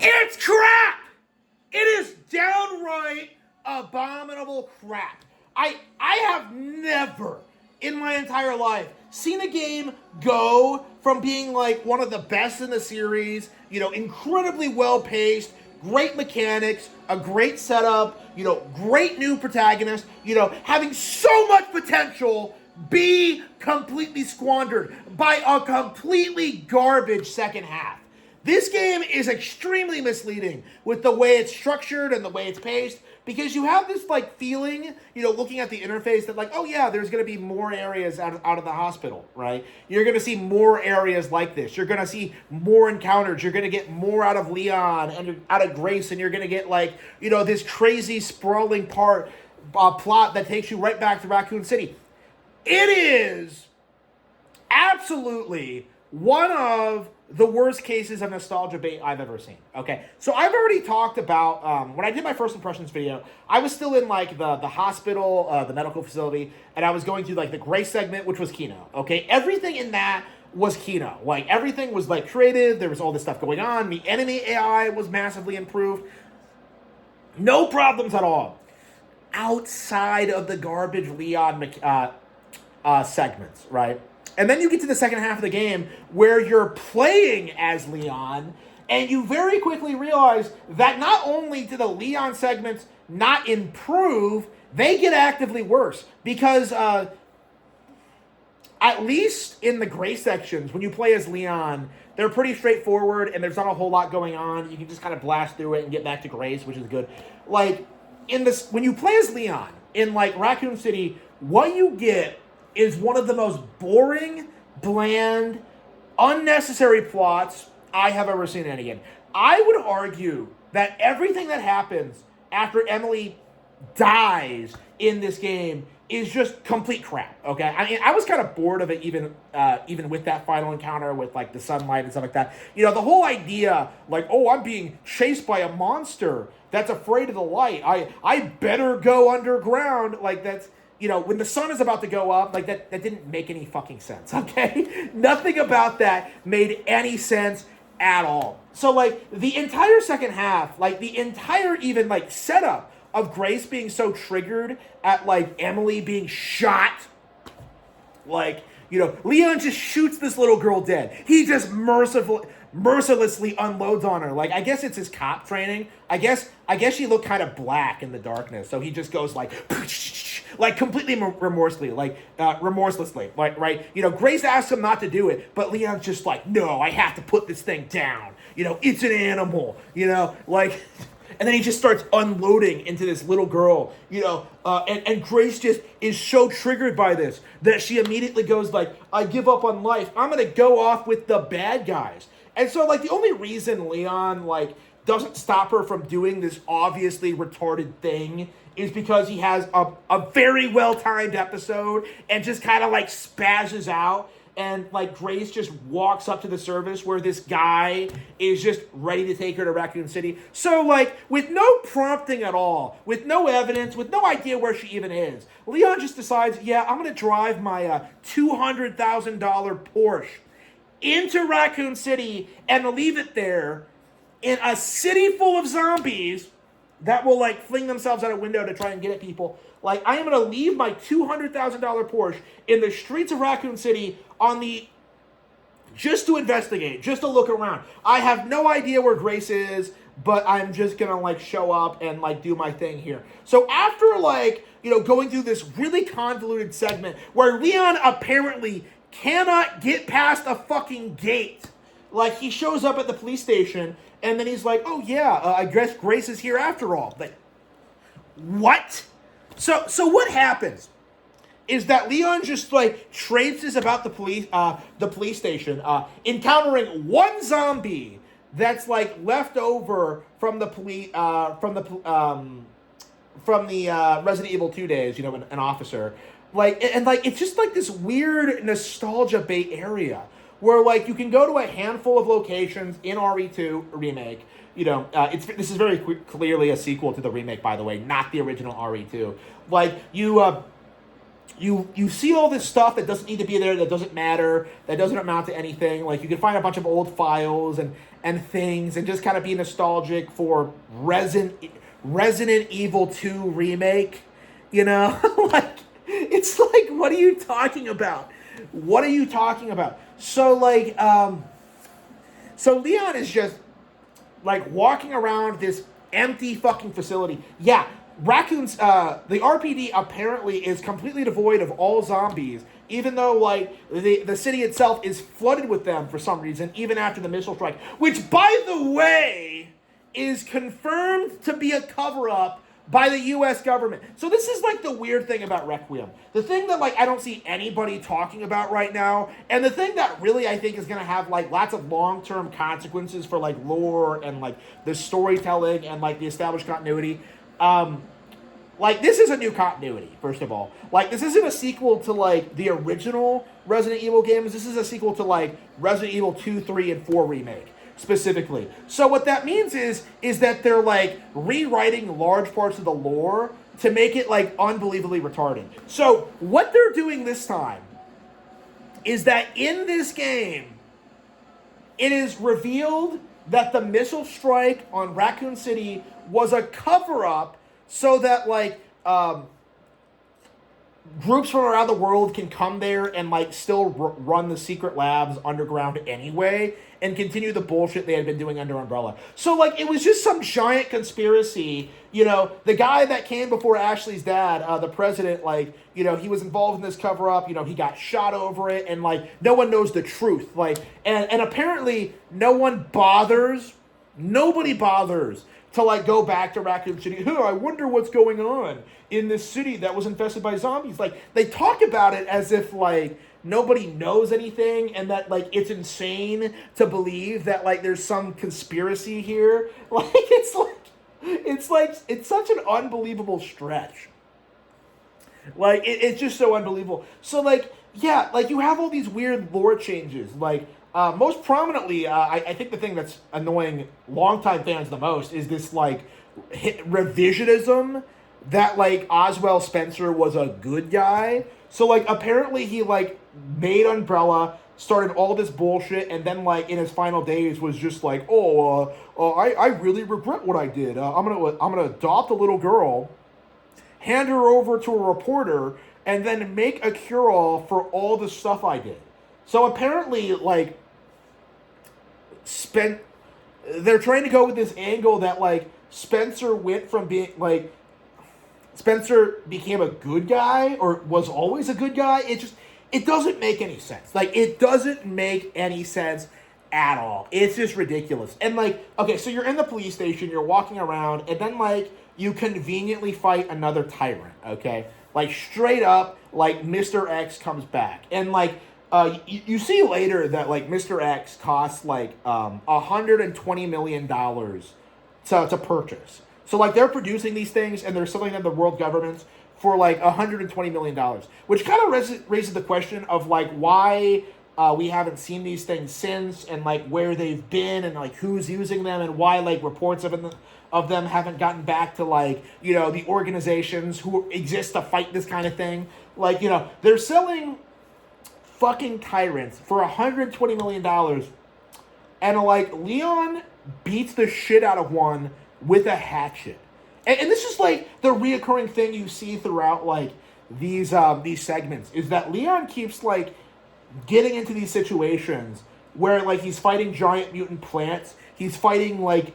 It's crap! It is downright abominable crap. I have never in my entire life seen a game go from being like one of the best in the series, incredibly well paced, great mechanics, a great setup, great new protagonist, having so much potential, be completely squandered by a completely garbage second half. This game is extremely misleading with the way it's structured and the way it's paced, because you have this feeling, looking at the interface that oh yeah, there's going to be more areas out of the hospital, right? You're going to see more areas like this. You're going to see more encounters. You're going to get more out of Leon and out of Grace, and you're going to get this crazy sprawling plot that takes you right back to Raccoon City. It is absolutely one of the worst cases of nostalgia bait I've ever seen. Okay, so I've already talked about when I did my first impressions video, I was still in the hospital, the medical facility, and I was going through the Grace segment, which was Kino. Okay, everything in that was Kino. Everything was creative. There was all this stuff going on. The enemy AI was massively improved. No problems at all. Outside of the garbage Leon segments, right? And then you get to the second half of the game where you're playing as Leon, and you very quickly realize that not only do the Leon segments not improve, they get actively worse. Because at least in the Gray sections, when you play as Leon, they're pretty straightforward, and there's not a whole lot going on. You can just kind of blast through it and get back to Grace, which is good. When you play as Leon in Raccoon City, what you get is one of the most boring, bland, unnecessary plots I have ever seen in a game. I would argue that everything that happens after Emily dies in this game is just complete crap, okay? I mean, I was kind of bored of it even with that final encounter with, the sunlight and stuff like that. The whole idea, I'm being chased by a monster that's afraid of the light. I better go underground. That's... when the sun is about to go up, that didn't make any fucking sense, okay? Nothing about that made any sense at all. So, the entire second half, the entire even, setup of Grace being so triggered at, Emily being shot, Leon just shoots this little girl dead. He just mercilessly unloads on her. I guess it's his cop training. I guess she looked kind of black in the darkness, so he just goes completely remorselessly, right? Grace asks him not to do it, but Leon's just no, I have to put this thing down. It's an animal, and then he just starts unloading into this little girl, and Grace just is so triggered by this that she immediately goes I give up on life. I'm going to go off with the bad guys. And so, the only reason Leon, doesn't stop her from doing this obviously retarded thing is because he has a very well-timed episode and just kind of, spazzes out. And, Grace just walks up to the service where this guy is just ready to take her to Raccoon City. So, with no prompting at all, with no evidence, with no idea where she even is, Leon just decides, yeah, I'm going to drive my $200,000 Porsche into Raccoon City and leave it there in a city full of zombies that will fling themselves out a window to try and get at people. I am going to leave my $200,000 Porsche in the streets of Raccoon City just to investigate, just to look around. I have no idea where Grace is, but I'm just going to show up and do my thing here. So after going through this really convoluted segment where Leon apparently cannot get past a fucking gate. He shows up at the police station, and then he's oh yeah, I guess Grace is here after all. What? So what happens is that Leon just traipses about the police station, encountering one zombie that's left over from the Resident Evil 2 days, an officer. It's just this weird nostalgia bait area where you can go to a handful of locations in RE2 remake. This is very clearly a sequel to the remake, by the way, not the original RE2. You see all this stuff that doesn't need to be there, that doesn't matter, that doesn't amount to anything. You can find a bunch of old files and and things, and just kind of be nostalgic for Resident Evil 2 remake, you know? Like, it's like, what are you talking about? What are you talking about? So, like, so Leon is just, like, walking around this empty fucking facility. Yeah, raccoons, the RPD apparently is completely devoid of all zombies, even though, like, the city itself is flooded with them for some reason, even after the missile strike, which, by the way, is confirmed to be a cover-up by the U.S. government. So this is, like, the weird thing about Requiem. The thing that, like, I don't see anybody talking about right now, and the thing that really I think is going to have, like, lots of long-term consequences for, like, lore and, like, the storytelling and, like, the established continuity. Like, this is a new continuity, first of all. Like, this isn't a sequel to, like, the original Resident Evil games. This is a sequel to, like, Resident Evil 2, 3, and 4 remake, specifically. So what that means is that they're, like, rewriting large parts of the lore to make it, like, unbelievably retarded. So what they're doing this time is that in this game, it is revealed that the missile strike on Raccoon City was a cover-up so that, like, groups from around the world can come there and, like, still run the secret labs underground anyway and continue the bullshit they had been doing under Umbrella. So, like, it was just some giant conspiracy. You know, the guy that came before Ashley's dad, the president, like, you know, he was involved in this cover-up. You know, he got shot over it, and, like, no one knows the truth. Like, and apparently nobody bothers to, like, go back to Raccoon City. I wonder what's going on in this city that was infested by zombies. Like, they talk about it as if, like, nobody knows anything and that, like, it's insane to believe that, like, there's some conspiracy here. Like, it's such an unbelievable stretch. Like, it's just so unbelievable. So, like, yeah, like, you have all these weird lore changes. Like, most prominently, I think the thing that's annoying longtime fans the most is this, like, revisionism that, like, Oswald Spencer was a good guy. So, like, apparently he, like, made Umbrella, started all this bullshit, and then, like, in his final days was just like, I really regret what I did. I'm gonna adopt a little girl, hand her over to a reporter, and then make a cure-all for all the stuff I did. So apparently, like, they're trying to go with this angle that, like, Spencer went from being, like, Spencer became a good guy, or was always a good guy. It doesn't make any sense. Like, it doesn't make any sense at all. It's just ridiculous. And, like, okay, so you're in the police station, you're walking around, and then, like, you conveniently fight another tyrant, okay? Like, straight up, like, Mr. X comes back. And, like, you see later that, like, Mr. X costs, like, $120 million to purchase. So, like, they're producing these things and they're selling them to world governments for, like, $120 million, which kind of raises the question of, like, why we haven't seen these things since, and, like, where they've been, and, like, who's using them, and why, like, reports of them haven't gotten back to, like, you know, the organizations who exist to fight this kind of thing. Like, you know, they're selling fucking tyrants for $120 million, and, like, Leon beats the shit out of one with a hatchet. And this is, like, the reoccurring thing you see throughout, like, these segments, is that Leon keeps, like, getting into these situations where, like, he's fighting giant mutant plants, he's fighting, like,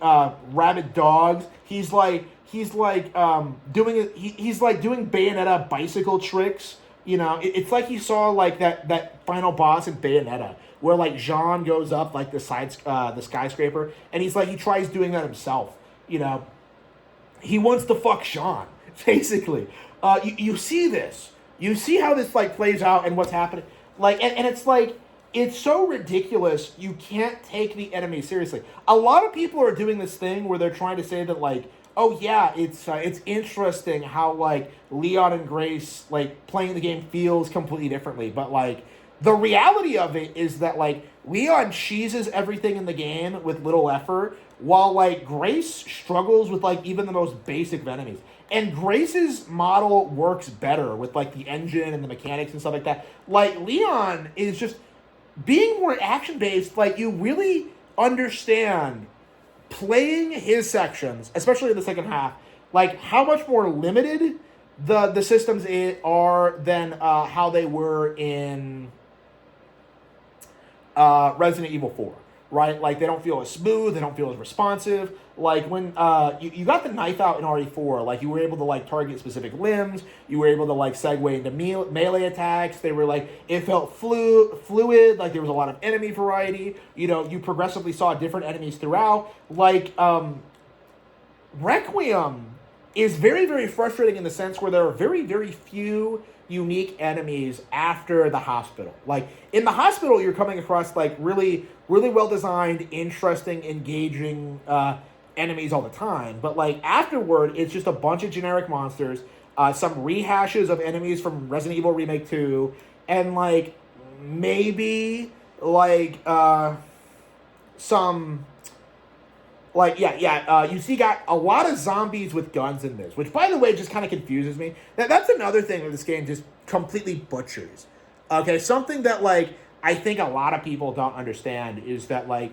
rabid dogs, he's doing Bayonetta bicycle tricks. You know, it's like he saw, like, that final boss in Bayonetta, where, like, Jean goes up, like, the skyscraper, and he tries doing that himself, you know. He wants to fuck Jean, basically. You see this. You see how this, like, plays out and what's happening. Like, and it's like, it's so ridiculous, you can't take the enemy seriously. A lot of people are doing this thing where they're trying to say that, like, oh yeah, it's interesting how, like, Leon and Grace, like, playing the game feels completely differently. But, like, the reality of it is that, like, Leon cheeses everything in the game with little effort, while, like, Grace struggles with, like, even the most basic of enemies. And Grace's model works better with, like, the engine and the mechanics and stuff like that. Like, Leon is just being more action-based. Like, you really understand playing his sections, especially in the second half, like how much more limited the systems are than how they were in Resident Evil 4, right? Like, they don't feel as smooth, they don't feel as responsive. Like, when you got the knife out in RE4, like, you were able to, like, target specific limbs, you were able to, like, segue into melee attacks, they were, like, it felt fluid, like, there was a lot of enemy variety, you know, you progressively saw different enemies throughout. Like, Requiem is very, very frustrating in the sense where there are very, very few unique enemies after the hospital. Like, in the hospital, you're coming across, like, really, really well-designed, interesting, engaging enemies all the time. But, like, afterward, it's just a bunch of generic monsters, some rehashes of enemies from Resident Evil Remake 2, and, like, maybe, like, some... Like, you see got a lot of zombies with guns in this, which, by the way, just kind of confuses me. That's another thing that this game just completely butchers. Okay, something that, like, I think a lot of people don't understand is that, like,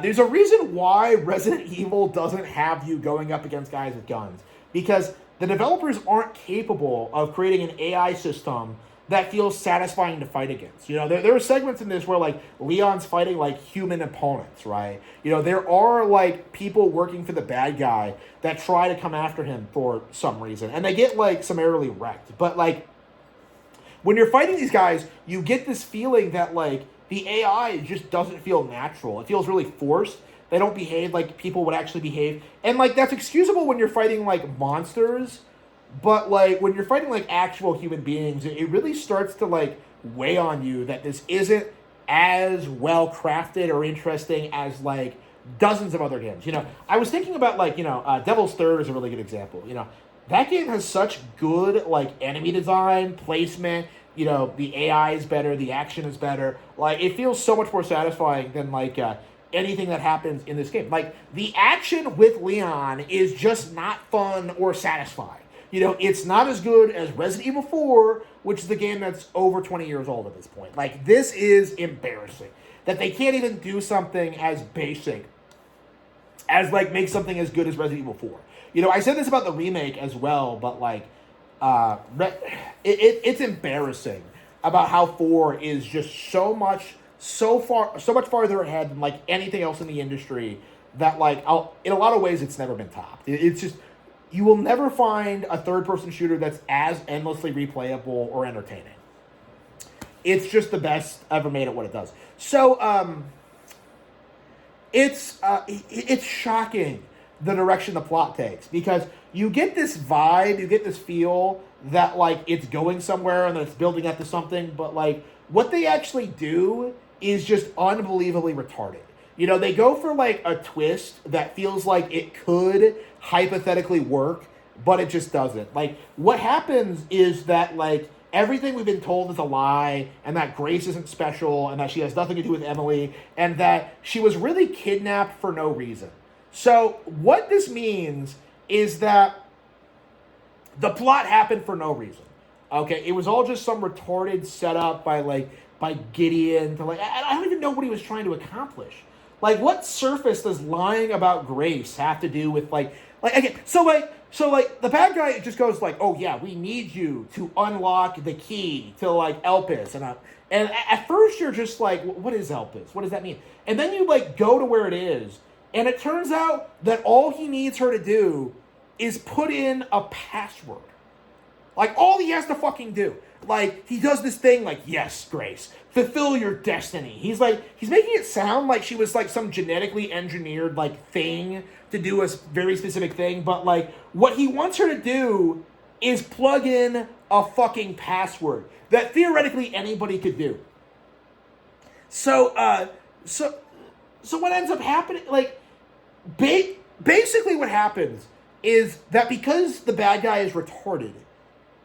there's a reason why Resident Evil doesn't have you going up against guys with guns. Because the developers aren't capable of creating an AI system that feels satisfying to fight against. You know, there are segments in this where, like, Leon's fighting, like, human opponents, right? You know, there are, like, people working for the bad guy that try to come after him for some reason, and they get, like, summarily wrecked. But, like, when you're fighting these guys, you get this feeling that, like, the AI just doesn't feel natural. It feels really forced. They don't behave like people would actually behave. And, like, that's excusable when you're fighting, like, monsters. But, like, when you're fighting, like, actual human beings, it really starts to, like, weigh on you that this isn't as well-crafted or interesting as, like, dozens of other games. You know, I was thinking about, like, you know, Devil's Third is a really good example. You know, that game has such good, like, enemy design, placement, you know, the AI is better, the action is better. Like, it feels so much more satisfying than, like, anything that happens in this game. Like, the action with Leon is just not fun or satisfying. You know, it's not as good as Resident Evil 4, which is the game that's over 20 years old at this point. Like, this is embarrassing. That they can't even do something as basic as, like, make something as good as Resident Evil 4. You know, I said this about the remake as well, but, like, it's embarrassing about how 4 is just so much farther ahead than, like, anything else in the industry that, like, in a lot of ways, it's never been topped. It's just... You will never find a third-person shooter that's as endlessly replayable or entertaining. It's just the best ever made at what it does. So, it's shocking the direction the plot takes, because you get this vibe, you get this feel that, like, it's going somewhere and that it's building up to something, but, like, what they actually do is just unbelievably retarded. You know, they go for, like, a twist that feels like it could hypothetically work, but it just doesn't. Like, what happens is that, like, everything we've been told is a lie, and that Grace isn't special, and that she has nothing to do with Emily, and that she was really kidnapped for no reason. So, what this means is that the plot happened for no reason. Okay, it was all just some retarded setup by Gideon to, like, I don't even know what he was trying to accomplish. Like, what surface does lying about Grace have to do with, like, again, so the bad guy just goes, like, oh, yeah, we need you to unlock the key to, like, Elpis. And at first you're just like, what is Elpis? What does that mean? And then you, like, go to where it is, and it turns out that all he needs her to do is put in a password. Like, all he has to fucking do. Like, he does this thing, like, yes, Grace, fulfill your destiny. He's making it sound like she was, like, some genetically engineered, like, thing to do a very specific thing. But, like, what he wants her to do is plug in a fucking password that theoretically anybody could do. So what ends up happening, like, basically what happens is that because the bad guy is retarded,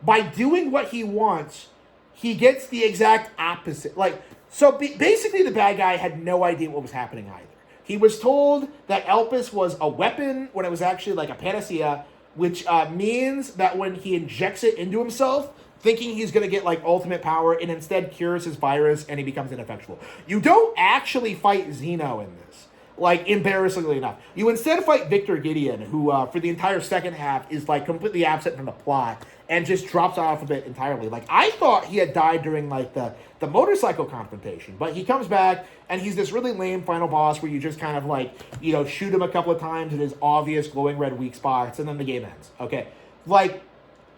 by doing what he wants, he gets the exact opposite. Like, so basically the bad guy had no idea what was happening either. He was told that Elpis was a weapon when it was actually, like, a panacea, which means that when he injects it into himself, thinking he's going to get, like, ultimate power, it instead cures his virus and he becomes ineffectual. You don't actually fight Xeno in this. like, embarrassingly enough. You instead fight Victor Gideon, who, for the entire second half, is, like, completely absent from the plot and just drops off of it entirely. Like, I thought he had died during, like, the motorcycle confrontation, but he comes back, and he's this really lame final boss where you just kind of, like, you know, shoot him a couple of times in his obvious glowing red weak spots, and then the game ends. Okay? Like,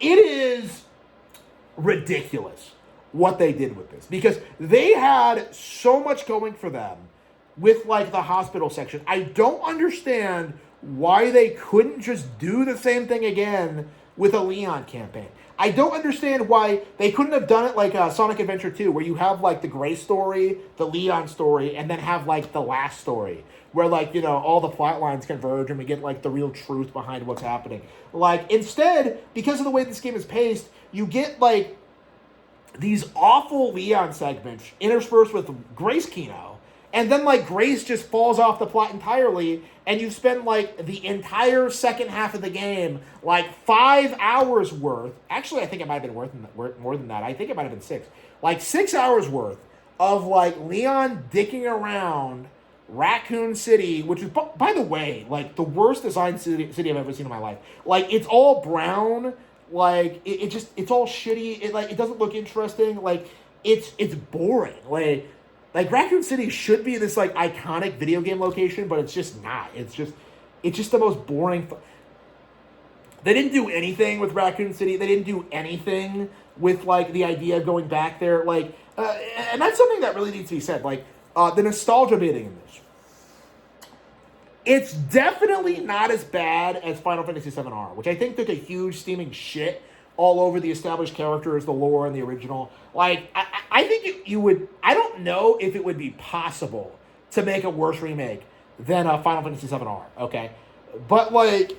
it is ridiculous what they did with this, because they had so much going for them with, like, the hospital section. I don't understand why they couldn't just do the same thing again with a Leon campaign. I don't understand why they couldn't have done it like Sonic Adventure 2, where you have, like, the Gray story, the Leon story, and then have, like, the last story, where, like, you know, all the plot lines converge and we get, like, the real truth behind what's happening. Like, instead, because of the way this game is paced, you get, like, these awful Leon segments interspersed with Grace Kino, and then, like, Grace just falls off the plot entirely, and you spend, like, the entire second half of the game, like, 5 hours worth. Actually, I think it might have been more than that. I think it might have been 6. Like, 6 hours worth of, like, Leon dicking around Raccoon City, which is, by the way, like, the worst designed city I've ever seen in my life. Like, it's all brown. Like, it's all shitty. It doesn't look interesting. Like, it's boring. Like, Raccoon City should be this, like, iconic video game location, but it's just not. It's just the most boring. They didn't do anything with Raccoon City. They didn't do anything with, like, the idea of going back there. Like, and that's something that really needs to be said. Like, the nostalgia baiting in this. It's definitely not as bad as Final Fantasy VII-R, which I think took a huge steaming shit all over the established characters, the lore, and the original. Like, I think you would... I don't know if it would be possible to make a worse remake than Final Fantasy VII-R, okay? But, like,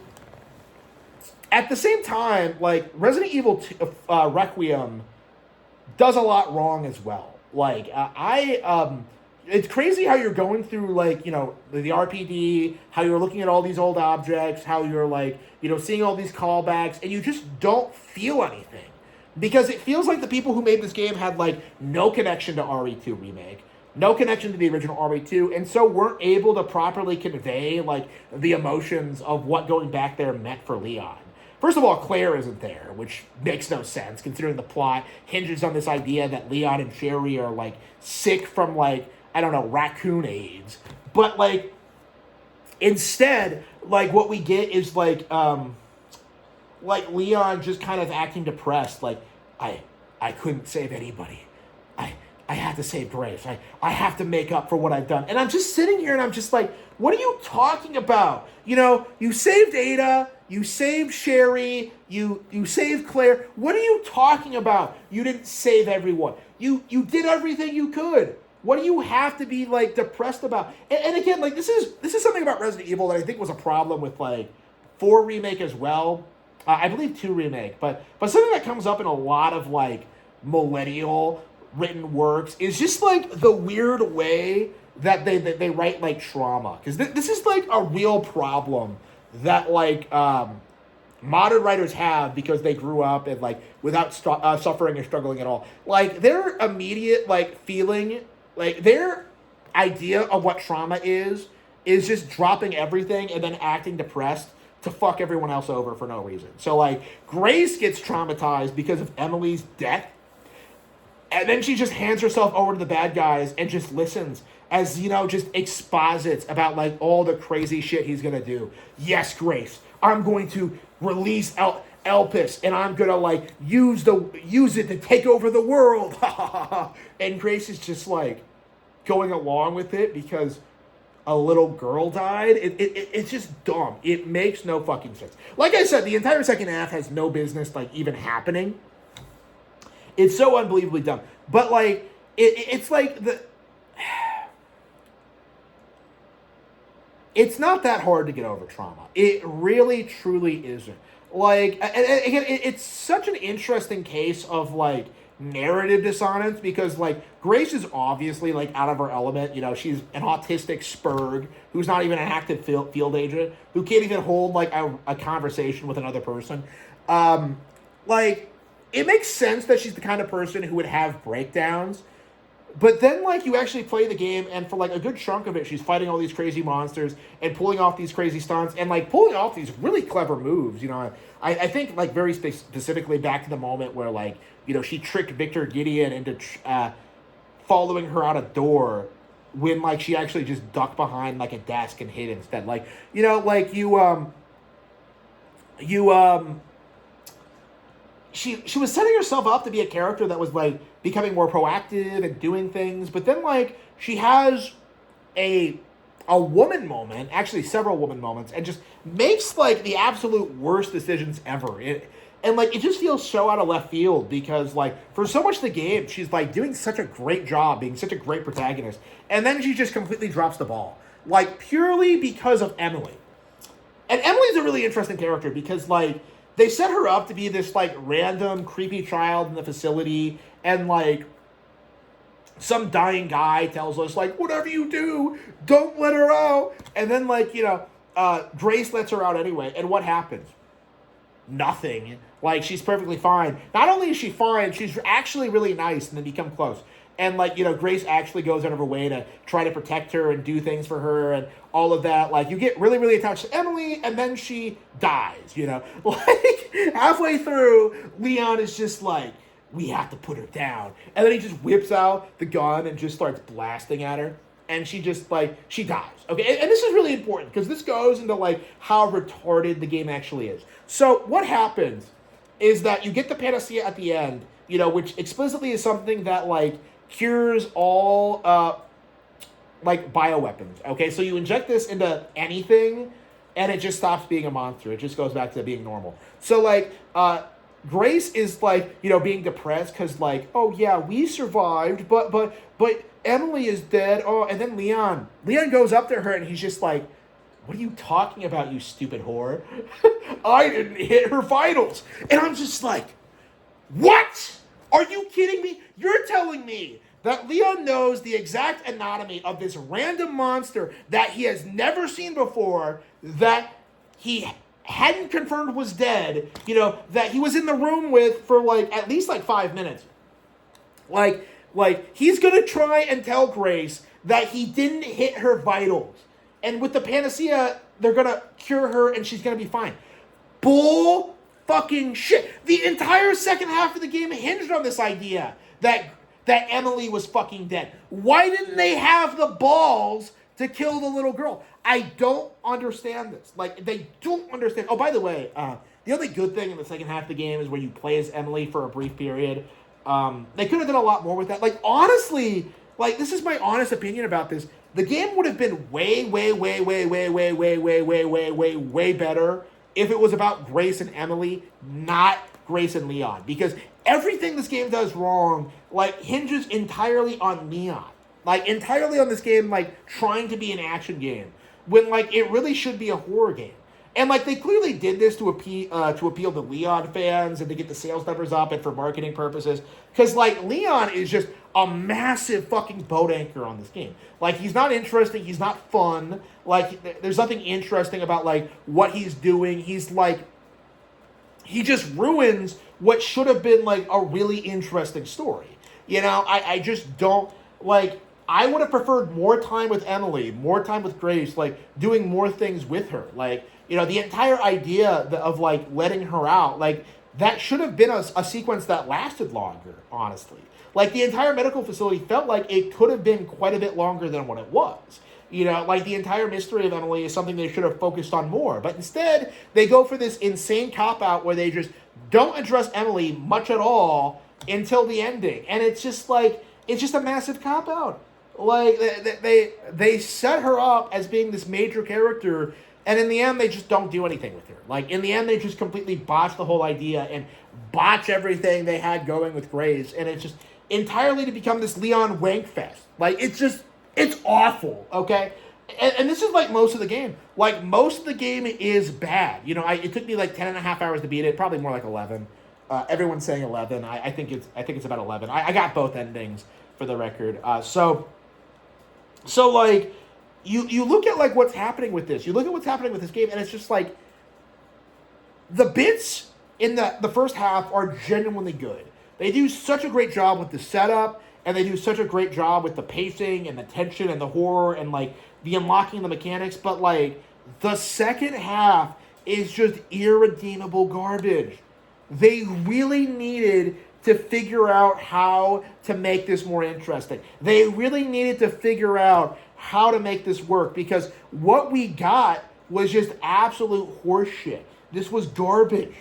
at the same time, like, Resident Evil 2, Requiem does a lot wrong as well. Like, it's crazy how you're going through, like, you know, the RPD, how you're looking at all these old objects, how you're, like, you know, seeing all these callbacks, and you just don't feel anything. Because it feels like the people who made this game had, like, no connection to RE2 Remake, no connection to the original RE2, and so weren't able to properly convey, like, the emotions of what going back there meant for Leon. First of all, Claire isn't there, which makes no sense, considering the plot hinges on this idea that Leon and Sherry are, like, sick from, like, I don't know, raccoon AIDS. But, like, instead, like, what we get is, like Leon just kind of acting depressed. Like, I couldn't save anybody. I had to save Grace. I have to make up for what I've done. And I'm just sitting here and I'm just like, what are you talking about? You know, you saved Ada, you saved Sherry, you saved Claire. What are you talking about? You didn't save everyone. You did everything you could. What do you have to be, like, depressed about? And again, like, this is something about Resident Evil that I think was a problem with, like, 4 Remake as well. I believe 2 Remake. But something that comes up in a lot of, like, millennial written works is just, like, the weird way that they write, like, trauma. Because this is, like, a real problem that, like, modern writers have because they grew up and, like, without suffering or struggling at all. Like, their immediate, like, feeling... Like, their idea of what trauma is just dropping everything and then acting depressed to fuck everyone else over for no reason. So, like, Grace gets traumatized because of Emily's death, and then she just hands herself over to the bad guys and just listens as, you know, just exposits about, like, all the crazy shit he's gonna do. Yes, Grace, I'm going to release Elpis, and I'm gonna, like, use it to take over the world. And Grace is just, like, going along with it because a little girl died. It's just dumb. It makes no fucking sense. Like I said, the entire second half has no business, like, even happening. It's so unbelievably dumb. But, like, it's like it's not that hard to get over trauma. It really, truly isn't. Like, and again, it's such an interesting case of, like, narrative dissonance because, like, Grace is obviously, like, out of her element. You know, she's an autistic spurg who's not even an active field agent, who can't even hold, like, a conversation with another person. Like, it makes sense that she's the kind of person who would have breakdowns, But then, like, you actually play the game, and for, like, a good chunk of it, she's fighting all these crazy monsters and pulling off these crazy stunts and, like, pulling off these really clever moves, you know. I think, like, very specifically back to the moment where, like, you know, she tricked Victor Gideon into following her out a door when, like, she actually just ducked behind, like, a desk and hid instead. Like, you know, like, she was setting herself up to be a character that was, like, becoming more proactive and doing things, but then, like, she has a woman moment, actually several woman moments, and just makes, like, the absolute worst decisions ever. And, like, it just feels so out of left field because, like, for so much of the game, she's, like, doing such a great job, being such a great protagonist, and then she just completely drops the ball. Like, purely because of Emily. And Emily's a really interesting character because, like, they set her up to be this, like, random, creepy child in the facility, and, like, some dying guy tells us, like, whatever you do, don't let her out. And then, like, you know, Grace lets her out anyway, and what happens? Nothing. Like, she's perfectly fine. Not only is she fine, she's actually really nice, and they become close. And, like, you know, Grace actually goes out of her way to try to protect her and do things for her and all of that. Like, you get really, really attached to Emily, and then she dies, you know? Like, halfway through, Leon is just like, we have to put her down. And then he just whips out the gun and just starts blasting at her. And she just, like, she dies. Okay, and this is really important, because this goes into, like, how retarded the game actually is. So, what happens is that you get the panacea at the end, you know, which explicitly is something that, like, cures all, like, bioweapons, okay? So you inject this into anything, and it just stops being a monster. It just goes back to being normal. So, like, Grace is, like, you know, being depressed because, like, oh, yeah, we survived, but Emily is dead. Oh, and then Leon goes up to her, and he's just like, what are you talking about, you stupid whore? I didn't hit her vitals. And I'm just like, what? Are you kidding me? You're telling me that Leon knows the exact anatomy of this random monster that he has never seen before, that he hadn't confirmed was dead, you know, that he was in the room with for, like, at least, like, 5 minutes. Like, he's going to try and tell Grace that he didn't hit her vitals. And with the panacea, they're going to cure her and she's going to be fine. Bull fucking shit. The entire second half of the game hinged on this idea that Emily was fucking dead. Why didn't they have the balls to kill the little girl? I don't understand this. Like, they don't understand. Oh, by the way, the only good thing in the second half of the game is where you play as Emily for a brief period. They could have done a lot more with that. Like, honestly, like, this is my honest opinion about this. The game would have been way better if it was about Grace and Emily, not Grace and Leon. Because everything this game does wrong, like, hinges entirely on Leon. Like, entirely on this game, like, trying to be an action game. When, like, it really should be a horror game. And, like, they clearly did this to appeal to Leon fans and to get the sales numbers up and for marketing purposes. Because, like, Leon is just a massive fucking boat anchor on this game. Like, he's not interesting. He's not fun. Like, there's nothing interesting about, like, what he's doing. He's, like, he just ruins what should have been, like, a really interesting story. You know, I just don't, like, I would have preferred more time with Emily, more time with Grace, like, doing more things with her. Like, you know, the entire idea of, like, letting her out, like, that should have been a sequence that lasted longer, honestly. Like, the entire medical facility felt like it could have been quite a bit longer than what it was. You know, like, the entire mystery of Emily is something they should have focused on more. But instead, they go for this insane cop-out where they just don't address Emily much at all until the ending. And it's just, like, it's just a massive cop-out. Like, they set her up as being this major character, and in the end, they just don't do anything with her. Like, in the end, they just completely botch the whole idea and botch everything they had going with Grace, and it's just entirely to become this Leon wank fest. Like, it's awful, okay? And this is like most of the game. Like, most of the game is bad. You know, it took me like 10 and a half hours to beat it, probably more like 11. Everyone's saying 11. I think it's about 11. I got both endings, for the record. So like, you look at, like, what's happening with this. You look at what's happening with this game, and it's just, like, the bits in the first half are genuinely good. They do such a great job with the setup and they do such a great job with the pacing and the tension and the horror and like the unlocking the mechanics, but like the second half is just irredeemable garbage. They really needed to figure out how to make this more interesting. They really needed to figure out how to make this work, because what we got was just absolute horseshit. This was garbage.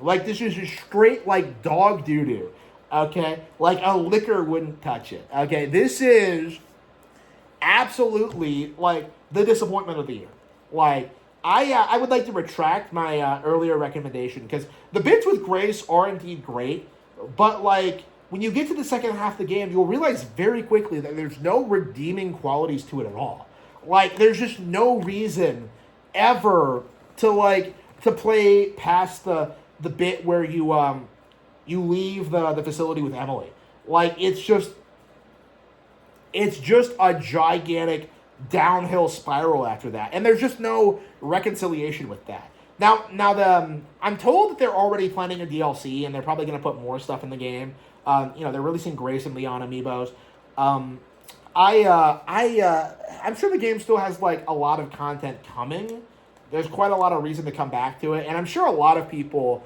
Like, this is just straight, like, dog doo-doo. Okay? Like, a liquor wouldn't touch it. Okay? This is absolutely, like, the disappointment of the year. Like, I would like to retract my earlier recommendation, because the bits with Grace are indeed great, but, like, when you get to the second half of the game, you'll realize very quickly that there's no redeeming qualities to it at all. Like, there's just no reason ever to play past the bit where you leave the facility with Emily. Like, it's just a gigantic downhill spiral after that, and there's just no reconciliation with that. Now I'm told that they're already planning a DLC, and they're probably going to put more stuff in the game. They're releasing Grace and Leon amiibos. I'm sure the game still has like a lot of content coming. There's quite a lot of reason to come back to it, and I'm sure a lot of people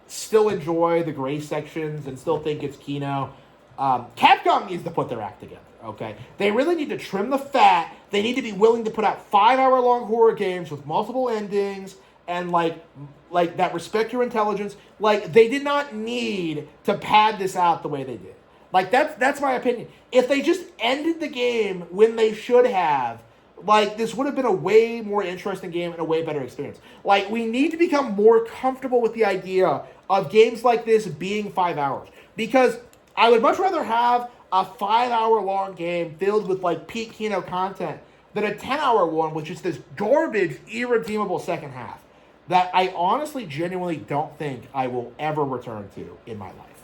still enjoy the Grace sections and still think it's Kino. Capcom needs to put their act together, okay? They really need to trim the fat. They need to be willing to put out 5-hour-long horror games with multiple endings and, like that respect your intelligence. Like, they did not need to pad this out the way they did. Like, that's my opinion. If they just ended the game when they should have, like, this would have been a way more interesting game and a way better experience. Like, we need to become more comfortable with the idea of games like this being 5 hours. Because I would much rather have a 5-hour-long game filled with, like, peak Kino content than a 10-hour one with just this garbage, irredeemable second half that I honestly, genuinely don't think I will ever return to in my life.